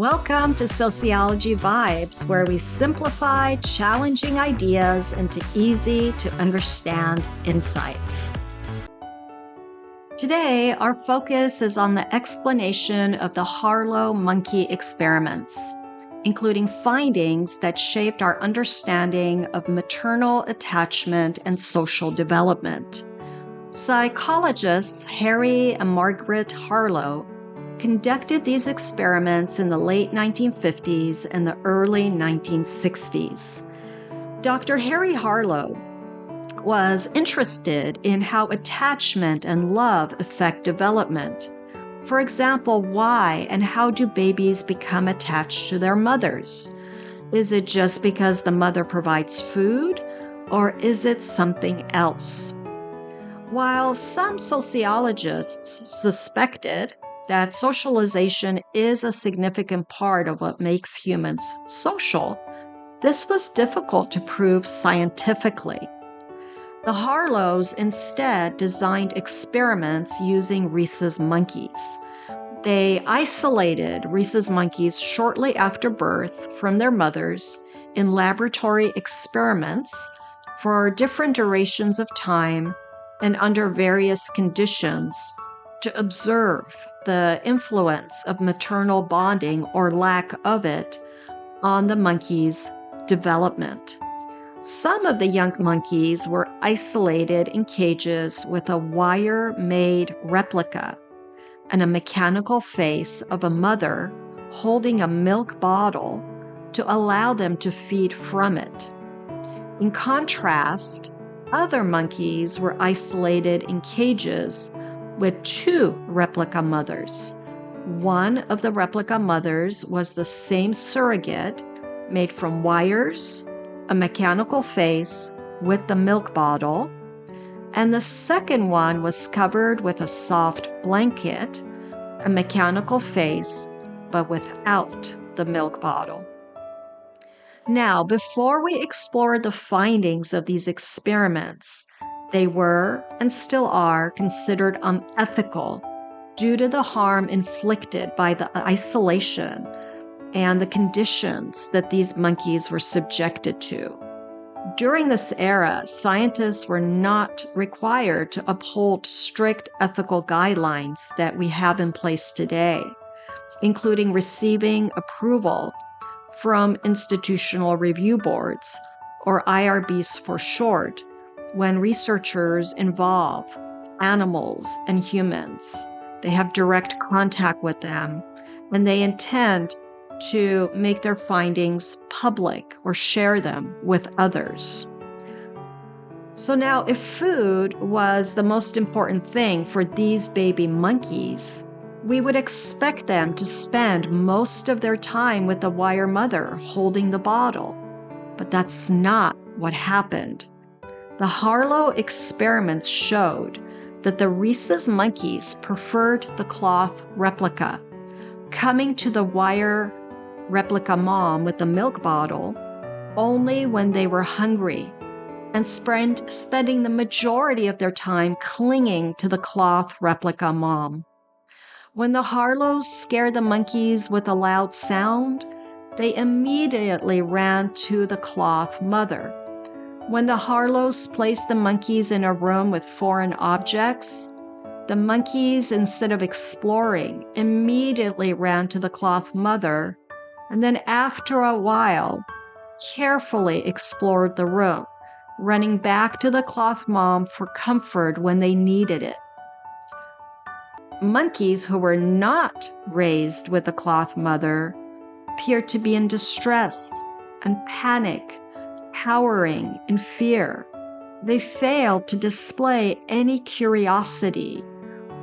Welcome to Sociology Vibes, where we simplify challenging ideas into easy to understand insights. Today, our focus is on the explanation of the Harlow Monkey Experiments, including findings that shaped our understanding of maternal attachment and social development. Psychologists Harry and Margaret Harlow conducted these experiments in the late 1950s and the early 1960s. Dr. Harry Harlow was interested in how attachment and love affect development. For example, why and how do babies become attached to their mothers? Is it just because the mother provides food, or is it something else? While some sociologists suspected that socialization is a significant part of what makes humans social, this was difficult to prove scientifically. The Harlows instead designed experiments using rhesus monkeys. They isolated rhesus monkeys shortly after birth from their mothers in laboratory experiments for different durations of time and under various conditions to observe the influence of maternal bonding or lack of it on the monkeys' development. Some of the young monkeys were isolated in cages with a wire-made replica and a mechanical face of a mother holding a milk bottle to allow them to feed from it. In contrast, other monkeys were isolated in cages with two replica mothers. One of the replica mothers was the same surrogate made from wires, a mechanical face with the milk bottle, and the second one was covered with a soft blanket, a mechanical face, but without the milk bottle. Now, before we explore the findings of these experiments, they were and still are considered unethical due to the harm inflicted by the isolation and the conditions that these monkeys were subjected to. During this era, scientists were not required to uphold strict ethical guidelines that we have in place today, including receiving approval from institutional review boards, or IRBs for short, when researchers involve animals and humans. They have direct contact with them, and they intend to make their findings public or share them with others. So now, if food was the most important thing for these baby monkeys, we would expect them to spend most of their time with the wire mother holding the bottle. But that's not what happened. The Harlow experiments showed that the rhesus monkeys preferred the cloth replica, coming to the wire replica mom with the milk bottle only when they were hungry, and spending the majority of their time clinging to the cloth replica mom. When the Harlows scared the monkeys with a loud sound, they immediately ran to the cloth mother. When the Harlows placed the monkeys in a room with foreign objects, the monkeys, instead of exploring, immediately ran to the cloth mother, and then after a while, carefully explored the room, running back to the cloth mom for comfort when they needed it. Monkeys who were not raised with a cloth mother appeared to be in distress and panic, cowering in fear. They failed to display any curiosity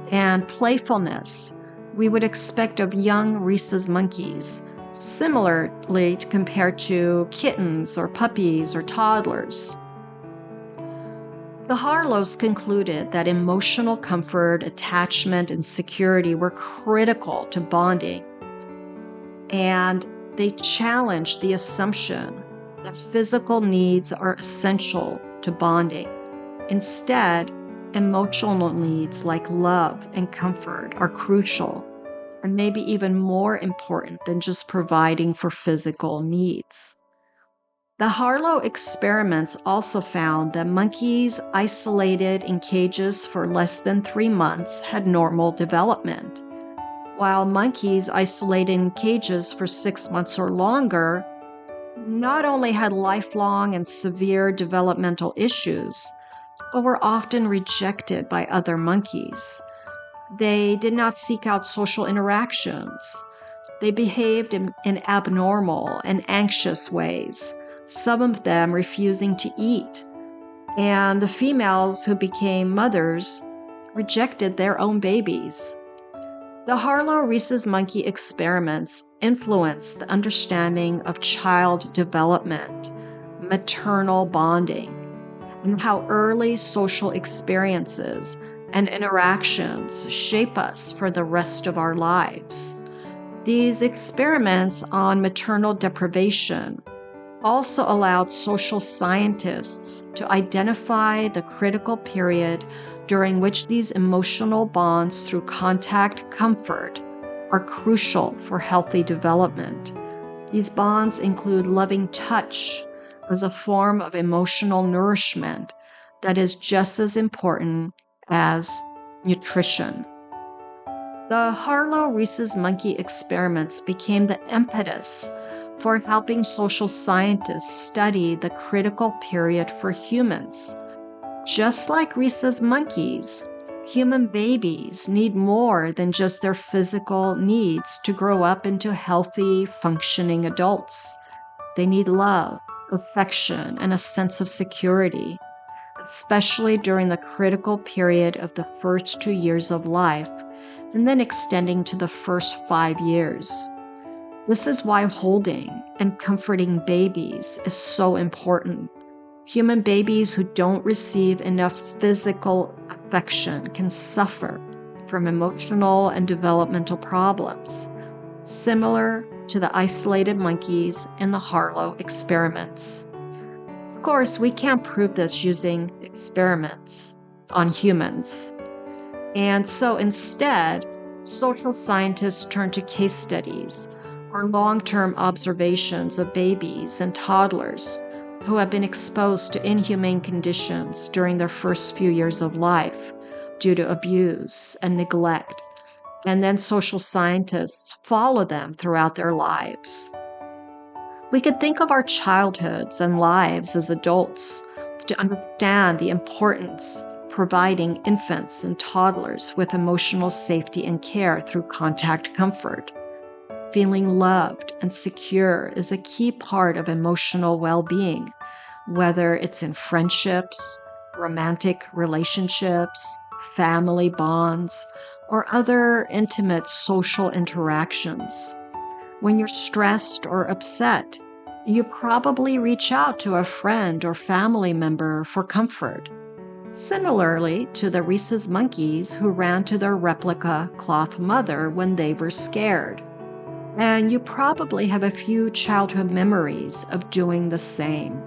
and playfulness we would expect of young rhesus monkeys, similarly compared to kittens or puppies or toddlers. The Harlows concluded that emotional comfort, attachment, and security were critical to bonding, and they challenged the assumption that physical needs are essential to bonding. Instead, emotional needs like love and comfort are crucial. and maybe even more important than just providing for physical needs. The Harlow experiments also found that monkeys isolated in cages for less than 3 months had normal development, while monkeys isolated in cages for 6 months or longer not only had lifelong and severe developmental issues, but were often rejected by other monkeys. They did not seek out social interactions. They behaved in abnormal and anxious ways, some of them refusing to eat. And the females who became mothers rejected their own babies. The Harlow rhesus monkey experiments influenced the understanding of child development, maternal bonding, and how early social experiences and interactions shape us for the rest of our lives. These experiments on maternal deprivation also allowed social scientists to identify the critical period during which these emotional bonds through contact comfort are crucial for healthy development. These bonds include loving touch as a form of emotional nourishment that is just as important as nutrition. The Harlow rhesus monkey experiments became the impetus for helping social scientists study the critical period for humans. Just like rhesus monkeys, human babies need more than just their physical needs to grow up into healthy, functioning adults. They need love, affection, and a sense of security, especially during the critical period of the first 2 years of life, and then extending to the first 5 years. This is why holding and comforting babies is so important. Human babies who don't receive enough physical affection can suffer from emotional and developmental problems, similar to the isolated monkeys in the Harlow experiments. Of course, we can't prove this using experiments on humans. And so instead, social scientists turn to case studies or long-term observations of babies and toddlers who have been exposed to inhumane conditions during their first few years of life due to abuse and neglect. And then social scientists follow them throughout their lives. We could think of our childhoods and lives as adults to understand the importance of providing infants and toddlers with emotional safety and care through contact comfort. Feeling loved and secure is a key part of emotional well-being, whether it's in friendships, romantic relationships, family bonds, or other intimate social interactions. When you're stressed or upset, you probably reach out to a friend or family member for comfort. Similarly to the rhesus monkeys who ran to their replica cloth mother when they were scared. And you probably have a few childhood memories of doing the same.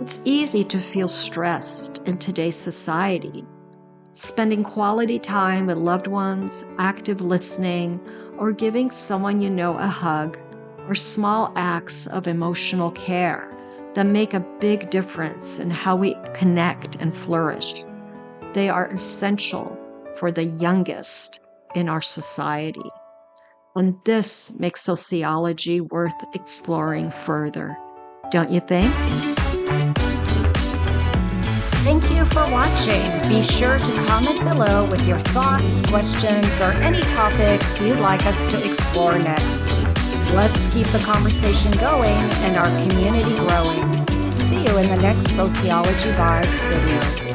It's easy to feel stressed in today's society. Spending quality time with loved ones, active listening, or giving someone you know a hug are small acts of emotional care that make a big difference in how we connect and flourish. They are essential for the youngest in our society. And this makes sociology worth exploring further, don't you think? Thank you for watching. Be sure to comment below with your thoughts, questions, or any topics you'd like us to explore next. Let's keep the conversation going and our community growing. See you in the next Sociology Vibes video.